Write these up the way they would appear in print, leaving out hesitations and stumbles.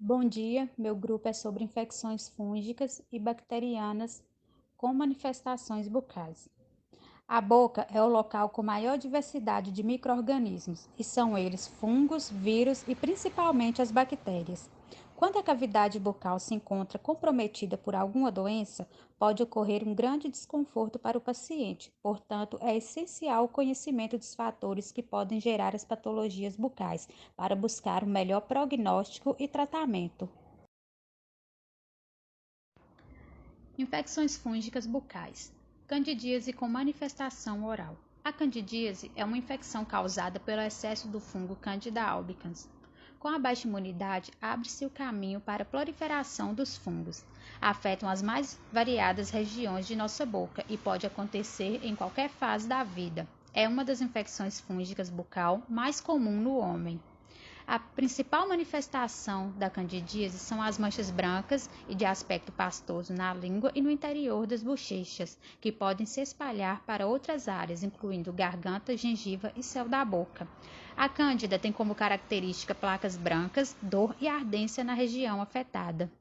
Bom dia, meu grupo é sobre infecções fúngicas e bacterianas com manifestações bucais. A boca é o local com maior diversidade de micro-organismos, e são eles fungos, vírus e principalmente as bactérias. Quando a cavidade bucal se encontra comprometida por alguma doença, pode ocorrer um grande desconforto para o paciente. Portanto, é essencial o conhecimento dos fatores que podem gerar as patologias bucais, para buscar um melhor prognóstico e tratamento. Infecções fúngicas bucais. Candidíase com manifestação oral. A candidíase é uma infecção causada pelo excesso do fungo Candida albicans. Com a baixa imunidade, abre-se o caminho para a proliferação dos fungos. Afetam as mais variadas regiões de nossa boca e pode acontecer em qualquer fase da vida. É uma das infecções fúngicas bucal mais comum no homem. A principal manifestação da candidíase são as manchas brancas e de aspecto pastoso na língua e no interior das bochechas, que podem se espalhar para outras áreas, incluindo garganta, gengiva e céu da boca. A cândida tem como característica placas brancas, dor e ardência na região afetada.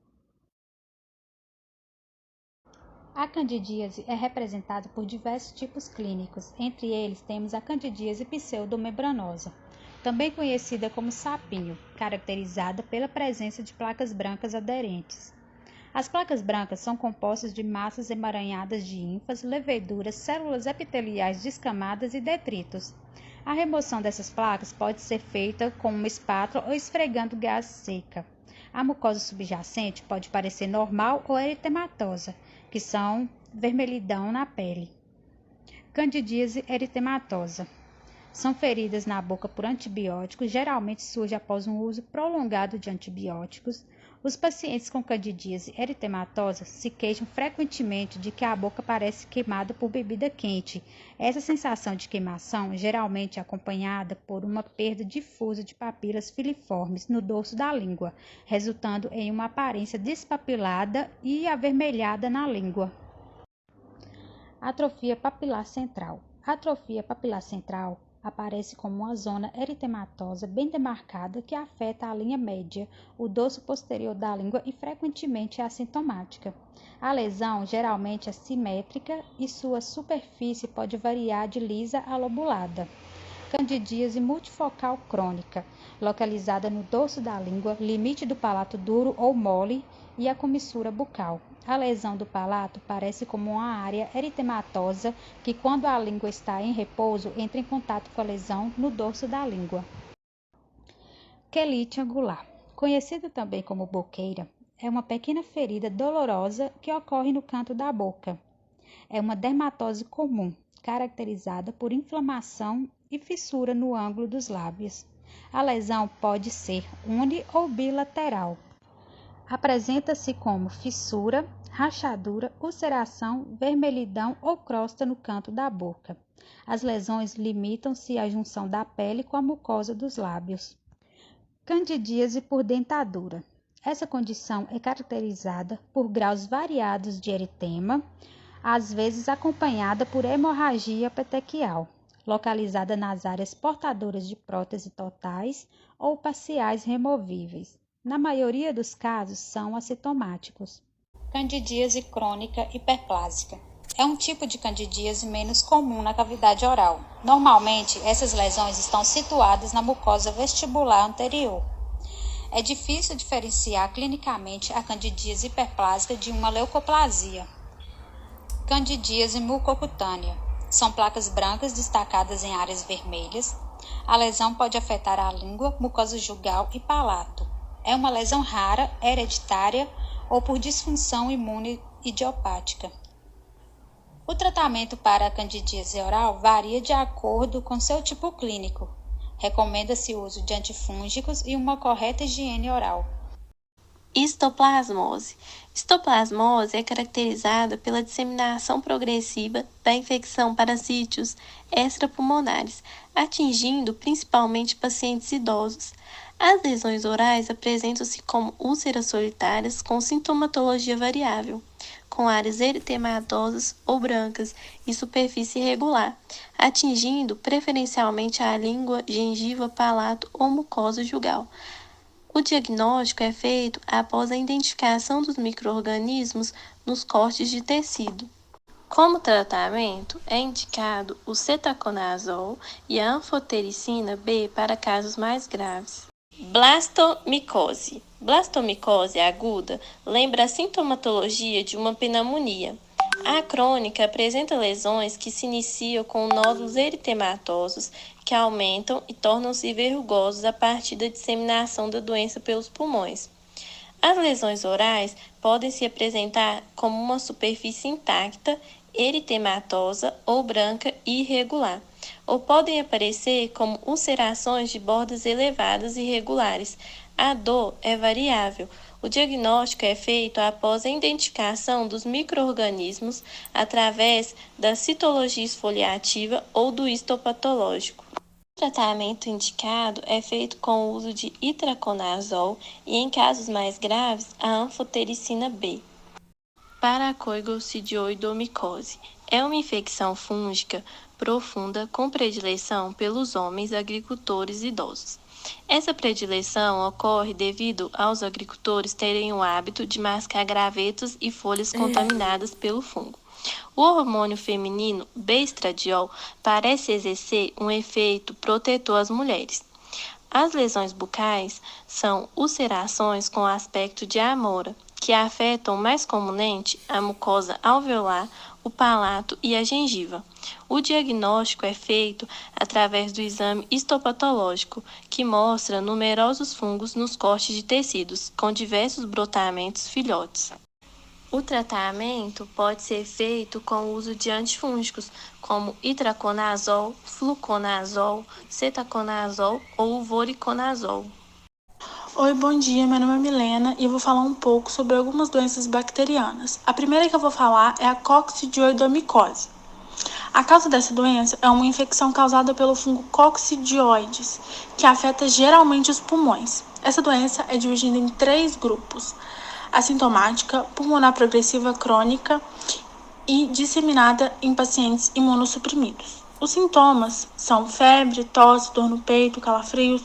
A candidíase é representada por diversos tipos clínicos. Entre eles temos a candidíase pseudomembranosa, também conhecida como sapinho, caracterizada pela presença de placas brancas aderentes. As placas brancas são compostas de massas emaranhadas de ínfas, leveduras, células epiteliais descamadas e detritos. A remoção dessas placas pode ser feita com uma espátula ou esfregando gás seca. A mucosa subjacente pode parecer normal ou eritematosa, que são vermelhidão na pele. Candidíase eritematosa. São feridas na boca por antibióticos, geralmente surge após um uso prolongado de antibióticos. Os pacientes com candidíase eritematosa se queixam frequentemente de que a boca parece queimada por bebida quente. Essa sensação de queimação geralmente é acompanhada por uma perda difusa de papilas filiformes no dorso da língua, resultando em uma aparência despapilada e avermelhada na língua. Atrofia papilar central. A atrofia papilar central aparece como uma zona eritematosa bem demarcada que afeta a linha média, o dorso posterior da língua e frequentemente é assintomática. A lesão geralmente é simétrica e sua superfície pode variar de lisa a lobulada. Candidíase multifocal crônica, localizada no dorso da língua, limite do palato duro ou mole e a comissura bucal. A lesão do palato parece como uma área eritematosa que, quando a língua está em repouso, entra em contato com a lesão no dorso da língua. Quelite angular, conhecida também como boqueira, é uma pequena ferida dolorosa que ocorre no canto da boca. É uma dermatose comum, caracterizada por inflamação e fissura no ângulo dos lábios. A lesão pode ser uni ou bilateral. Apresenta-se como fissura, rachadura, ulceração, vermelhidão ou crosta no canto da boca. As lesões limitam-se à junção da pele com a mucosa dos lábios. Candidíase por dentadura. Essa condição é caracterizada por graus variados de eritema, às vezes acompanhada por hemorragia petequial, localizada nas áreas portadoras de prótese totais ou parciais removíveis. Na maioria dos casos, são assintomáticos. Candidíase crônica hiperplásica. É um tipo de candidíase menos comum na cavidade oral. Normalmente, essas lesões estão situadas na mucosa vestibular anterior. É difícil diferenciar clinicamente a candidíase hiperplásica de uma leucoplasia. Candidíase mucocutânea. São placas brancas destacadas em áreas vermelhas. A lesão pode afetar a língua, mucosa jugal e palato. É uma lesão rara, hereditária ou por disfunção imune idiopática. O tratamento para a candidíase oral varia de acordo com seu tipo clínico. Recomenda-se o uso de antifúngicos e uma correta higiene oral. Histoplasmose. Histoplasmose é caracterizada pela disseminação progressiva da infecção para sítios extrapulmonares, atingindo principalmente pacientes idosos. As lesões orais apresentam-se como úlceras solitárias com sintomatologia variável, com áreas eritematosas ou brancas e superfície irregular, atingindo preferencialmente a língua, gengiva, palato ou mucosa jugal. O diagnóstico é feito após a identificação dos micro-organismos nos cortes de tecido. Como tratamento, é indicado o cetaconazol e a anfotericina B para casos mais graves. Blastomicose. Blastomicose aguda lembra a sintomatologia de uma pneumonia. A crônica apresenta lesões que se iniciam com nódulos eritematosos que aumentam e tornam-se verrugosos a partir da disseminação da doença pelos pulmões. As lesões orais podem se apresentar como uma superfície intacta, eritematosa ou branca e irregular, ou podem aparecer como ulcerações de bordas elevadas e irregulares. A dor é variável. O diagnóstico é feito após a identificação dos micro-organismos através da citologia esfoliativa ou do histopatológico. O tratamento indicado é feito com o uso de itraconazol e, em casos mais graves, a anfotericina B. Paracoigossidioidomicose é uma infecção fúngica profunda com predileção pelos homens agricultores idosos. Essa predileção ocorre devido aos agricultores terem o hábito de mascar gravetos e folhas contaminadas pelo fungo. O hormônio feminino B-estradiol parece exercer um efeito protetor às mulheres. As lesões bucais são ulcerações com aspecto de amora, que afetam mais comumente a mucosa alveolar, o palato e a gengiva. O diagnóstico é feito através do exame histopatológico, que mostra numerosos fungos nos cortes de tecidos, com diversos brotamentos filhotes. O tratamento pode ser feito com o uso de antifúngicos, como itraconazol, fluconazol, cetaconazol ou voriconazol. Oi, bom dia, meu nome é Milena e eu vou falar um pouco sobre algumas doenças bacterianas. A primeira que eu vou falar é a coccidioidomicose. A causa dessa doença é uma infecção causada pelo fungo Coccidioides, que afeta geralmente os pulmões. Essa doença é dividida em 3 grupos: assintomática, pulmonar progressiva crônica e disseminada em pacientes imunossuprimidos. Os sintomas são febre, tosse, dor no peito, calafrios,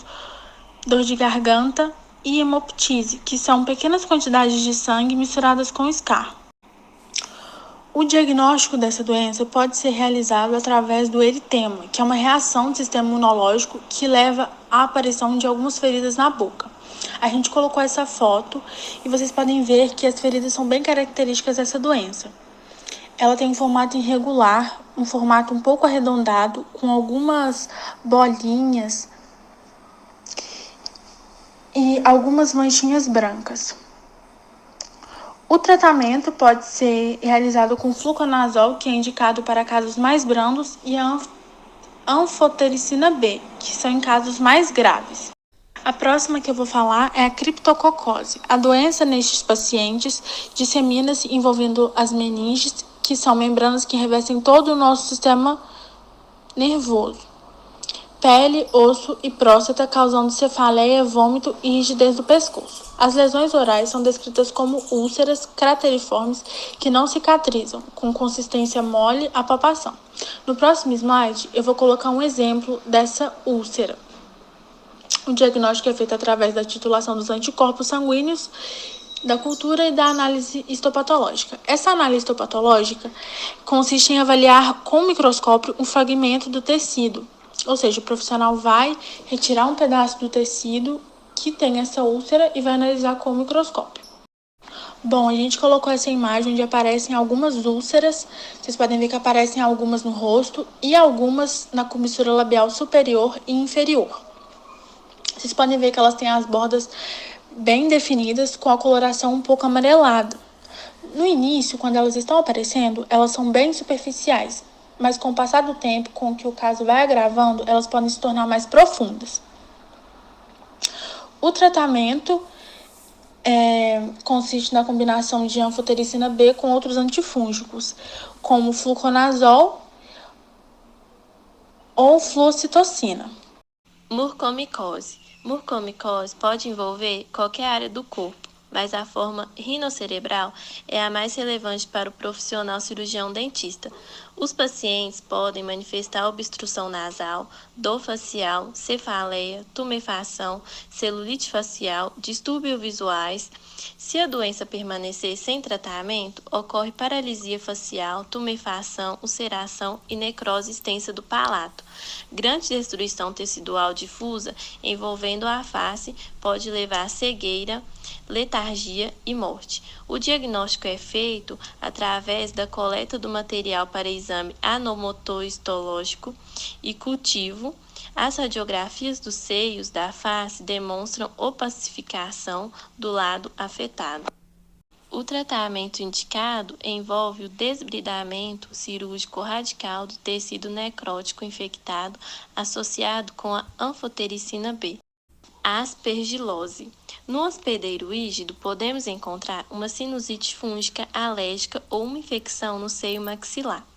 dor de garganta e hemoptise, que são pequenas quantidades de sangue misturadas com escarro. O diagnóstico dessa doença pode ser realizado através do eritema, que é uma reação do sistema imunológico que leva à aparição de algumas feridas na boca. A gente colocou essa foto e vocês podem ver que as feridas são bem características dessa doença. Ela tem um formato irregular, um formato um pouco arredondado, com algumas bolinhas e algumas manchinhas brancas. O tratamento pode ser realizado com fluconazol, que é indicado para casos mais brandos, e a anfotericina B, que são em casos mais graves. A próxima que eu vou falar é a criptococose. A doença nestes pacientes dissemina-se envolvendo as meninges, que são membranas que revestem todo o nosso sistema nervoso, pele, osso e próstata, causando cefaleia, vômito e rigidez do pescoço. As lesões orais são descritas como úlceras crateriformes que não cicatrizam, com consistência mole à palpação. No próximo slide, eu vou colocar um exemplo dessa úlcera. O diagnóstico é feito através da titulação dos anticorpos sanguíneos, da cultura e da análise histopatológica. Essa análise histopatológica consiste em avaliar com o microscópio um fragmento do tecido. Ou seja, o profissional vai retirar um pedaço do tecido que tem essa úlcera e vai analisar com o microscópio. Bom, a gente colocou essa imagem onde aparecem algumas úlceras. Vocês podem ver que aparecem algumas no rosto e algumas na comissura labial superior e inferior. Vocês podem ver que elas têm as bordas bem definidas, com a coloração um pouco amarelada. No início, quando elas estão aparecendo, elas são bem superficiais, mas com o passar do tempo, com que o caso vai agravando, elas podem se tornar mais profundas. O tratamento consiste na combinação de anfotericina B com outros antifúngicos, como fluconazol ou fluocitocina. Mucormicose. Mucormicose pode envolver qualquer área do corpo, mas a forma rinocerebral é a mais relevante para o profissional cirurgião dentista. Os pacientes podem manifestar obstrução nasal, dor facial, cefaleia, tumefação, celulite facial, distúrbios visuais. Se a doença permanecer sem tratamento, ocorre paralisia facial, tumefação, ulceração e necrose extensa do palato. Grande destruição tecidual difusa envolvendo a face pode levar a cegueira, letargia e morte. O diagnóstico é feito através da coleta do material para exame anemotohistológico e cultivo. As radiografias dos seios da face demonstram opacificação do lado afetado. O tratamento indicado envolve o desbridamento cirúrgico radical do tecido necrótico infectado associado com a anfotericina B. Aspergilose. No hospedeiro rígido, podemos encontrar uma sinusite fúngica alérgica ou uma infecção no seio maxilar.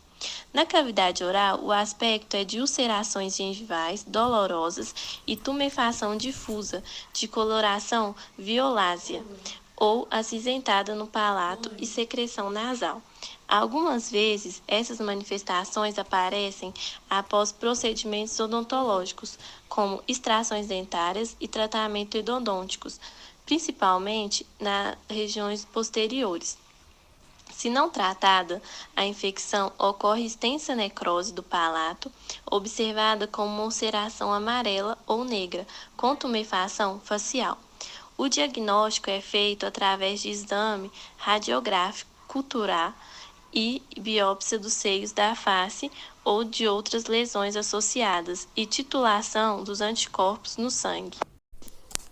Na cavidade oral, o aspecto é de ulcerações gengivais dolorosas e tumefação difusa, de coloração violácea ou acinzentada no palato e secreção nasal. Algumas vezes, essas manifestações aparecem após procedimentos odontológicos, como extrações dentárias e tratamentos endodônticos, principalmente nas regiões posteriores. Se não tratada, a infecção ocorre extensa necrose do palato, observada como uma ulceração amarela ou negra, com tumefação facial. O diagnóstico é feito através de exame radiográfico cultural e biópsia dos seios da face ou de outras lesões associadas e titulação dos anticorpos no sangue.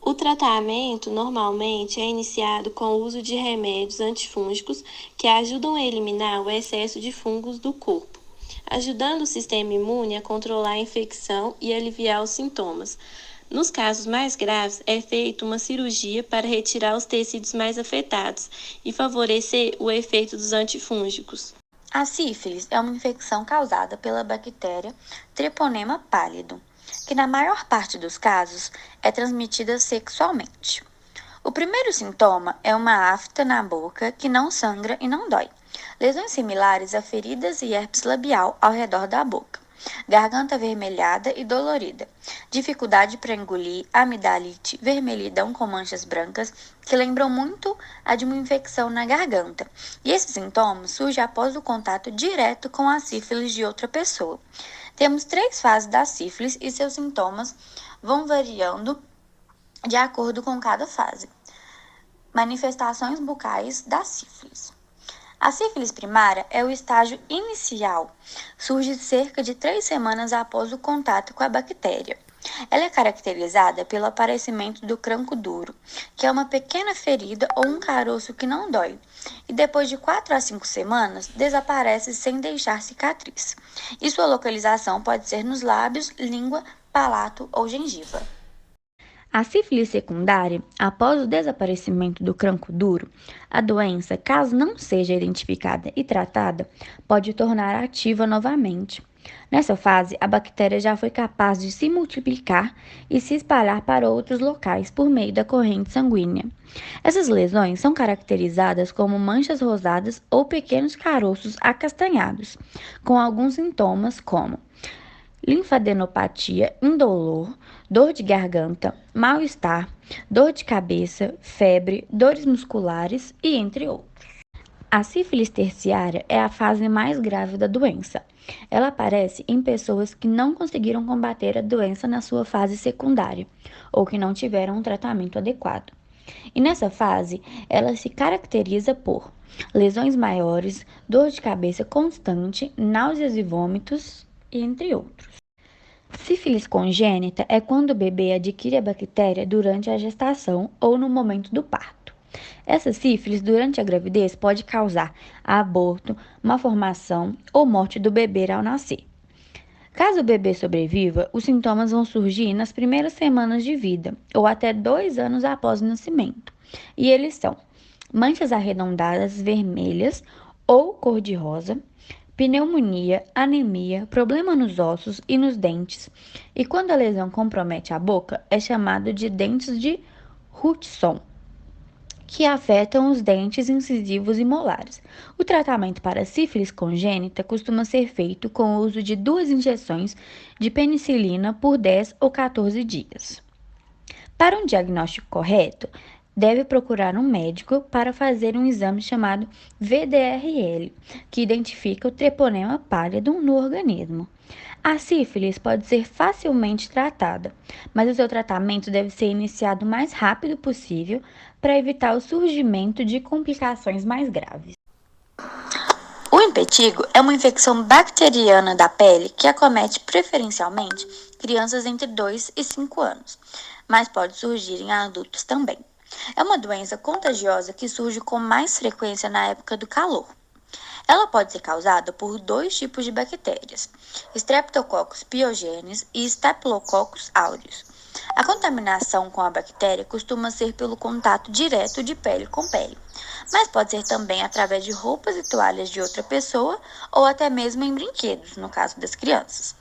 O tratamento normalmente é iniciado com o uso de remédios antifúngicos que ajudam a eliminar o excesso de fungos do corpo, ajudando o sistema imune a controlar a infecção e aliviar os sintomas. Nos casos mais graves, é feita uma cirurgia para retirar os tecidos mais afetados e favorecer o efeito dos antifúngicos. A sífilis é uma infecção causada pela bactéria Treponema pálido, que na maior parte dos casos é transmitida sexualmente. O primeiro sintoma é uma afta na boca que não sangra e não dói, lesões similares a feridas e herpes labial ao redor da boca, garganta avermelhada e dolorida, dificuldade para engolir, amidalite, vermelhidão com manchas brancas que lembram muito a de uma infecção na garganta. E esses sintomas surgem após o contato direto com a sífilis de outra pessoa. Temos 3 fases da sífilis e seus sintomas vão variando de acordo com cada fase. Manifestações bucais da sífilis. A sífilis primária é o estágio inicial, surge cerca de 3 semanas após o contato com a bactéria. Ela é caracterizada pelo aparecimento do cranco duro, que é uma pequena ferida ou um caroço que não dói, e depois de 4 a 5 semanas desaparece sem deixar cicatriz. E sua localização pode ser nos lábios, língua, palato ou gengiva. A sífilis secundária, após o desaparecimento do cranco duro, a doença, caso não seja identificada e tratada, pode tornar ativa novamente. Nessa fase, a bactéria já foi capaz de se multiplicar e se espalhar para outros locais por meio da corrente sanguínea. Essas lesões são caracterizadas como manchas rosadas ou pequenos caroços acastanhados, com alguns sintomas como linfadenopatia indolor, dor de garganta, mal-estar, dor de cabeça, febre, dores musculares e entre outros. A sífilis terciária é a fase mais grave da doença. Ela aparece em pessoas que não conseguiram combater a doença na sua fase secundária ou que não tiveram um tratamento adequado. E nessa fase, ela se caracteriza por lesões maiores, dor de cabeça constante, náuseas e vômitos, entre outros. Sífilis congênita é quando o bebê adquire a bactéria durante a gestação ou no momento do parto. Essa sífilis durante a gravidez pode causar aborto, malformação ou morte do bebê ao nascer. Caso o bebê sobreviva, os sintomas vão surgir nas primeiras semanas de vida ou até 2 anos após o nascimento. E eles são manchas arredondadas vermelhas ou cor-de-rosa, pneumonia, anemia, problema nos ossos e nos dentes. E quando a lesão compromete a boca, é chamado de dentes de Hudson, que afetam os dentes incisivos e molares. O tratamento para sífilis congênita costuma ser feito com o uso de 2 injeções de penicilina por 10 ou 14 dias. Para um diagnóstico correto, deve procurar um médico para fazer um exame chamado VDRL, que identifica o treponema pallidum no organismo. A sífilis pode ser facilmente tratada, mas o seu tratamento deve ser iniciado o mais rápido possível para evitar o surgimento de complicações mais graves. O impetigo é uma infecção bacteriana da pele que acomete preferencialmente crianças entre 2 e 5 anos, mas pode surgir em adultos também. É uma doença contagiosa que surge com mais frequência na época do calor. Ela pode ser causada por 2 tipos de bactérias, Streptococcus pyogenes e Staphylococcus aureus. A contaminação com a bactéria costuma ser pelo contato direto de pele com pele, mas pode ser também através de roupas e toalhas de outra pessoa ou até mesmo em brinquedos, no caso das crianças.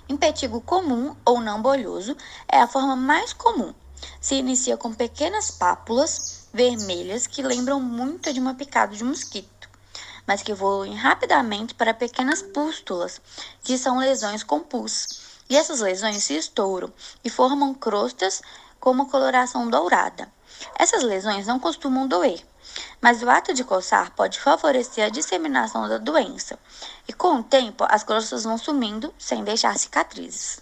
Impetigo comum ou não bolhoso é a forma mais comum. Se inicia com pequenas pápulas vermelhas que lembram muito de uma picada de mosquito, mas que evoluem rapidamente para pequenas pústulas, que são lesões com pus. E essas lesões se estouram e formam crostas com uma coloração dourada. Essas lesões não costumam doer, mas o ato de coçar pode favorecer a disseminação da doença. E com o tempo, as crostas vão sumindo sem deixar cicatrizes.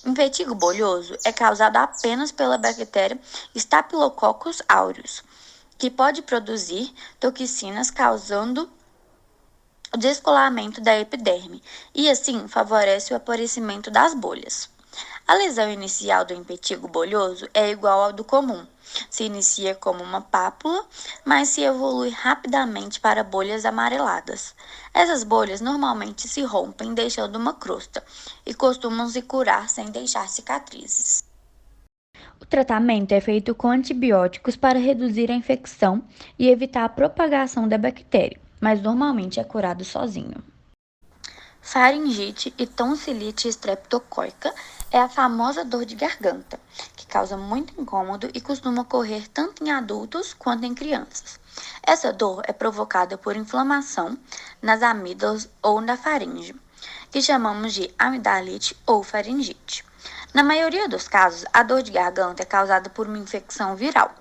Impetigo bolhoso é causado apenas pela bactéria Staphylococcus aureus, que pode produzir toxinas causando o descolamento da epiderme e assim favorece o aparecimento das bolhas. A lesão inicial do impetigo bolhoso é igual ao do comum. Se inicia como uma pápula, mas se evolui rapidamente para bolhas amareladas. Essas bolhas normalmente se rompem deixando uma crosta e costumam se curar sem deixar cicatrizes. O tratamento é feito com antibióticos para reduzir a infecção e evitar a propagação da bactéria, mas normalmente é curado sozinho. Faringite e tonsilite estreptocóica é a famosa dor de garganta, que causa muito incômodo e costuma ocorrer tanto em adultos quanto em crianças. Essa dor é provocada por inflamação nas amígdalas ou na faringe, que chamamos de amidalite ou faringite. Na maioria dos casos, a dor de garganta é causada por uma infecção viral,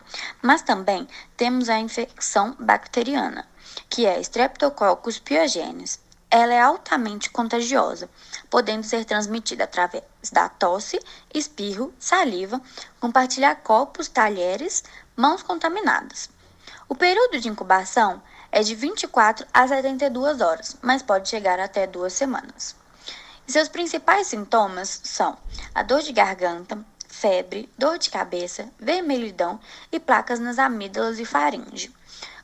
mas também temos a infecção bacteriana, que é Streptococcus pyogenes. Ela é altamente contagiosa, podendo ser transmitida através da tosse, espirro, saliva, compartilhar copos, talheres, mãos contaminadas. O período de incubação é de 24 a 72 horas, mas pode chegar até 2 semanas. E seus principais sintomas são a dor de garganta, febre, dor de cabeça, vermelhidão e placas nas amígdalas e faringe.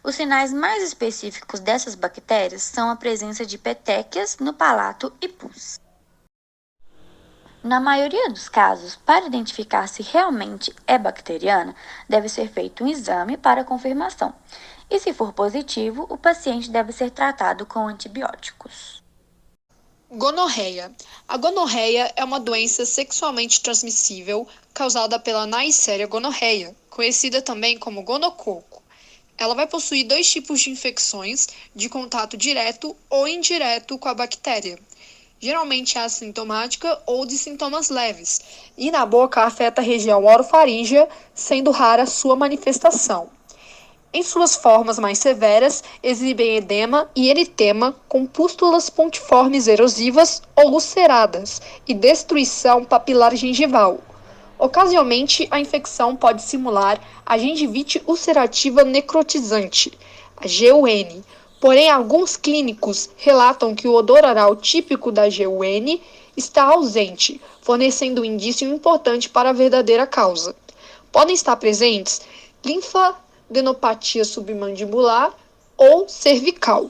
Os sinais mais específicos dessas bactérias são a presença de petequias no palato e pus. Na maioria dos casos, para identificar se realmente é bacteriana, deve ser feito um exame para confirmação. E se for positivo, o paciente deve ser tratado com antibióticos. Gonorreia. A gonorreia é uma doença sexualmente transmissível causada pela Neisseria gonorreia, conhecida também como gonococo. Ela vai possuir 2 tipos de infecções de contato direto ou indireto com a bactéria. Geralmente é assintomática ou de sintomas leves, e na boca afeta a região orofaríngea, sendo rara sua manifestação. Em suas formas mais severas, exibem edema e eritema com pústulas pontiformes erosivas ou ulceradas e destruição papilar gengival. Ocasionalmente, a infecção pode simular a gengivite ulcerativa necrotizante, a GUN. Porém, alguns clínicos relatam que o odor oral típico da GUN está ausente, fornecendo um indício importante para a verdadeira causa. Podem estar presentes linfadenopatia submandibular ou cervical.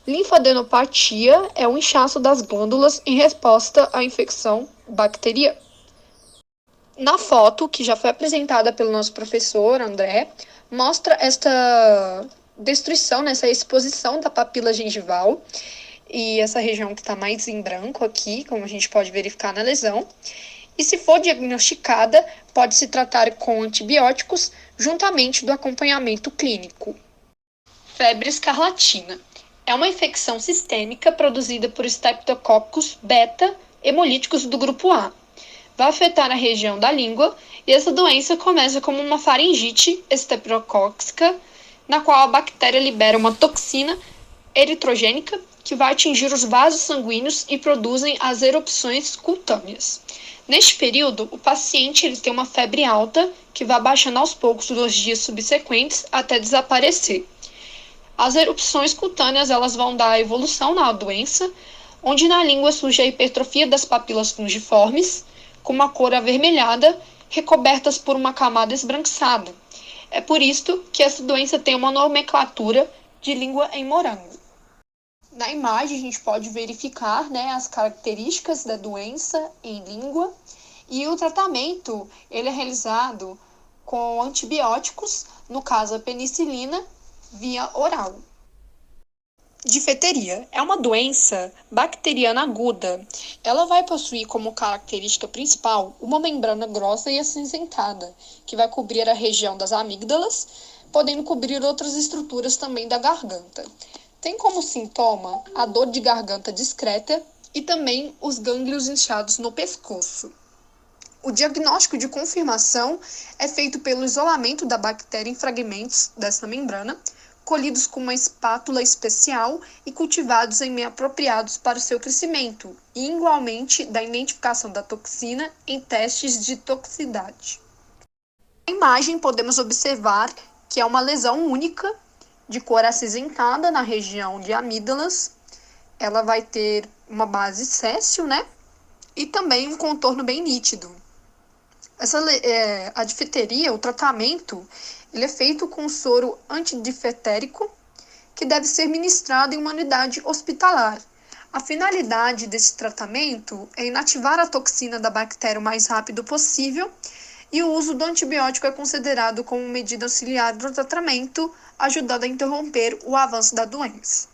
Linfadenopatia é um inchaço das glândulas em resposta à infecção bacteriana. Na foto, que já foi apresentada pelo nosso professor André, mostra esta destruição, essa exposição da papila gengival e essa região que está mais em branco aqui, como a gente pode verificar na lesão. E se for diagnosticada, pode se tratar com antibióticos, juntamente do acompanhamento clínico. Febre escarlatina. É uma infecção sistêmica produzida por Streptococcus beta hemolíticos do grupo A. Vai afetar a região da língua e essa doença começa como uma faringite estreptocócica, na qual a bactéria libera uma toxina eritrogênica que vai atingir os vasos sanguíneos e produzem as erupções cutâneas. Neste período, o paciente tem uma febre alta que vai baixando aos poucos nos dias subsequentes até desaparecer. As erupções cutâneas elas vão dar evolução na doença, onde na língua surge a hipertrofia das papilas fungiformes, com uma cor avermelhada, recobertas por uma camada esbranquiçada. É por isto que essa doença tem uma nomenclatura de língua em morango. Na imagem a gente pode verificar, as características da doença em língua, e o tratamento ele é realizado com antibióticos, no caso a penicilina, via oral. Difteria é uma doença bacteriana aguda. Ela vai possuir como característica principal uma membrana grossa e acinzentada, que vai cobrir a região das amígdalas, podendo cobrir outras estruturas também da garganta. Tem como sintoma a dor de garganta discreta e também os gânglios inchados no pescoço. O diagnóstico de confirmação é feito pelo isolamento da bactéria em fragmentos dessa membrana, colhidos com uma espátula especial e cultivados em meio apropriados para o seu crescimento, e igualmente da identificação da toxina em testes de toxicidade. Na imagem podemos observar que é uma lesão única, de cor acinzentada na região de amígdalas. Ela vai ter uma base séssil, e também um contorno bem nítido. A difteria, o tratamento, ele é feito com soro antidifetérico, que deve ser ministrado em uma unidade hospitalar. A finalidade desse tratamento é inativar a toxina da bactéria o mais rápido possível, e o uso do antibiótico é considerado como medida auxiliar do tratamento, ajudando a interromper o avanço da doença.